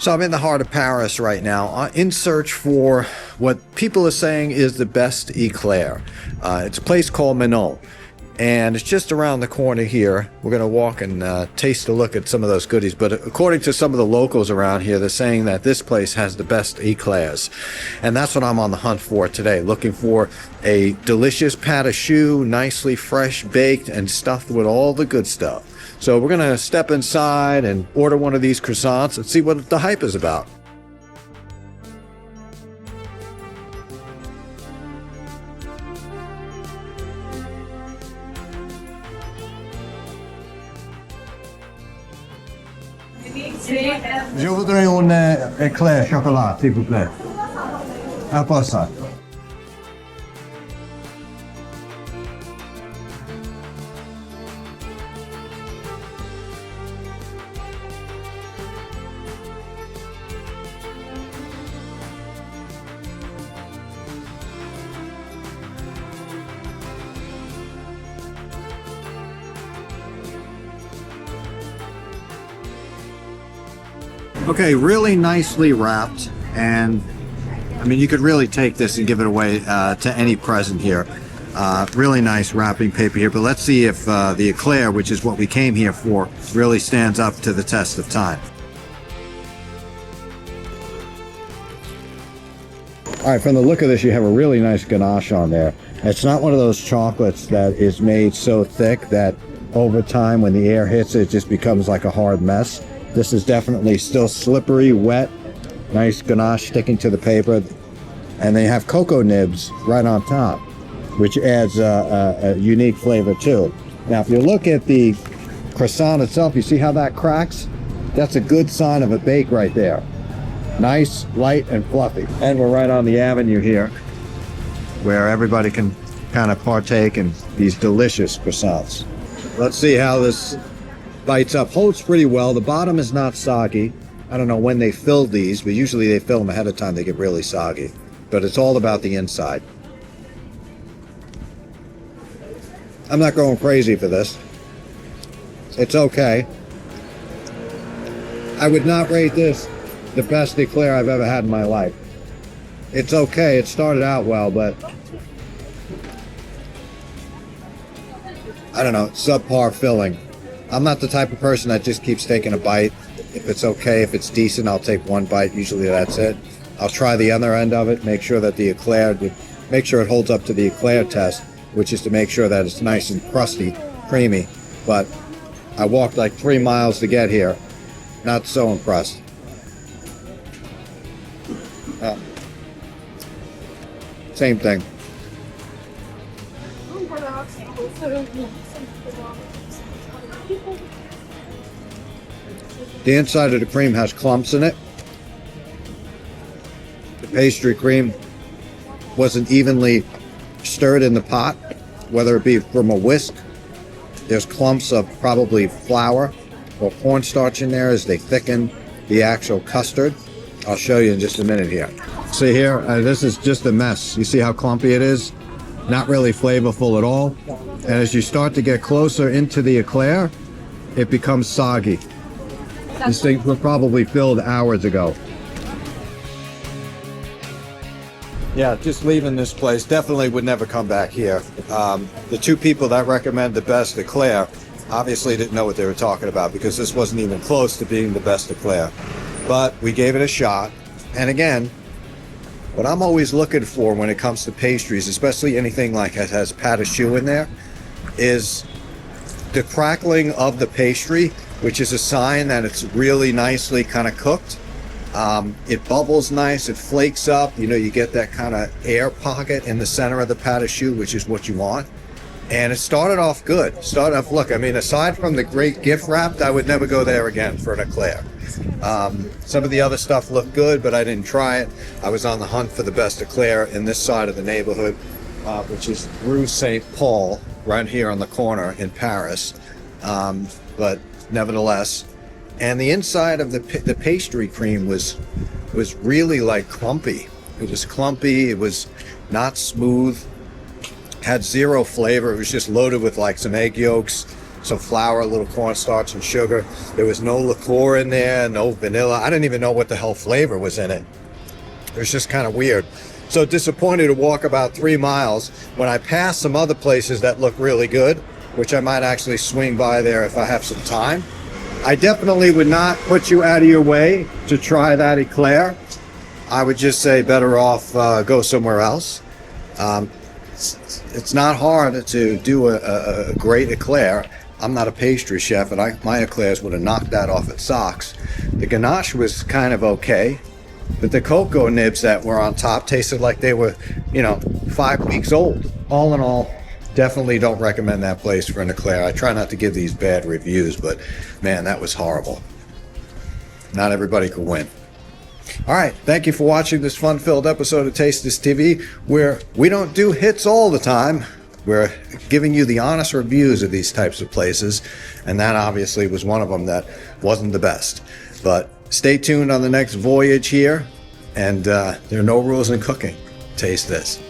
So I'm in the heart of Paris right now, in search for what people are saying is the best Éclair. It's a place called Manon, and it's just around the corner here. We're going to walk and taste a look at some of those goodies, but according to some of the locals around here, they're saying that this place has the best Éclairs, and that's what I'm on the hunt for today, looking for a delicious patisserie, nicely fresh baked and stuffed with all the good stuff. So we're going to step inside and order one of these croissants and see what the hype is about. Je voudrais un éclair chocolat, s'il vous plaît. Un peu ça. Okay, really nicely wrapped, and I mean, you could really take this and give it away to any present here. Really nice wrapping paper here, but let's see if the Éclair, which is what we came here for, really stands up to the test of time. All right, from the look of this, you have a really nice ganache on there. It's not one of those chocolates that is made so thick that over time, when the air hits it, it just becomes like a hard mess. This is definitely still slippery, wet, nice ganache sticking to the paper. And they have cocoa nibs right on top, which adds a unique flavor too. Now, if you look at the croissant itself, you see how that cracks? That's a good sign of a bake right there. Nice, light, and fluffy. And we're right on the avenue here, where everybody can kind of partake in these delicious croissants. Let's see how this bites up. Holds pretty well. The bottom is not soggy. I don't know when they filled these, but usually they fill them ahead of time. They get really soggy. But it's all about the inside. I'm not going crazy for this. It's okay. I would not rate this the best Éclair I've ever had in my life. It's okay. It started out well, but I don't know, subpar filling. I'm not the type of person that just keeps taking a bite. If it's okay, if it's decent, I'll take one bite. Usually that's it. I'll try the other end of it, make sure that the Éclair, make sure it holds up to the Éclair test, which is to make sure that it's nice and crusty, creamy. But I walked like 3 miles to get here. Not so impressed. Same thing. The inside of the cream has clumps in it. The pastry cream wasn't evenly stirred in the pot, whether it be from a whisk. There's clumps of probably flour or cornstarch in there as they thicken the actual custard. I'll show you in just a minute here. See here, this is just a mess. You see how clumpy it is? Not really flavorful at all. And as you start to get closer into the Éclair, it becomes soggy. These things were probably filled hours ago. Yeah, just leaving this place. Definitely would never come back here. The two people that recommend the best Éclair obviously didn't know what they were talking about, because this wasn't even close to being the best Éclair. But we gave it a shot. And again, what I'm always looking for when it comes to pastries, especially anything like it has patisserie in there, is the crackling of the pastry, which is a sign that it's really nicely kind of cooked. It bubbles nice, it flakes up, you know, you get that kind of air pocket in the center of the patisserie, which is what you want. And it started off good. Look, I mean, aside from the great gift wrap, I would never go there again for an Éclair. Some of the other stuff looked good, but I didn't try it. I was on the hunt for the best Éclair in this side of the neighborhood, which is Rue Saint Paul, right here on the corner in Paris. But nevertheless, and the inside of the pastry cream was really like clumpy. It was clumpy. It was not smooth. Had zero flavor. It was just loaded with like some egg yolks, some flour, a little cornstarch, and sugar. There was no liqueur in there, no vanilla. I didn't even know what the hell flavor was in it. It was just kind of weird. So disappointed to walk about 3 miles when I passed some other places that look really good, which I might actually swing by there if I have some time. I definitely would not put you out of your way to try that eclair. I would just say better off go somewhere else. It's not hard to do a great eclair. I'm not a pastry chef, and my eclairs would have knocked that off its socks. The ganache was kind of okay, but the cocoa nibs that were on top tasted like they were, 5 weeks old. All in all, definitely don't recommend that place for an eclair. I try not to give these bad reviews, but man, that was horrible. Not everybody could win. All right, thank you for watching this fun-filled episode of Taste This TV, where we don't do hits all the time. We're giving you the honest reviews of these types of places, and that obviously was one of them that wasn't the best. But stay tuned on the next voyage here, and there are no rules in cooking. Taste this.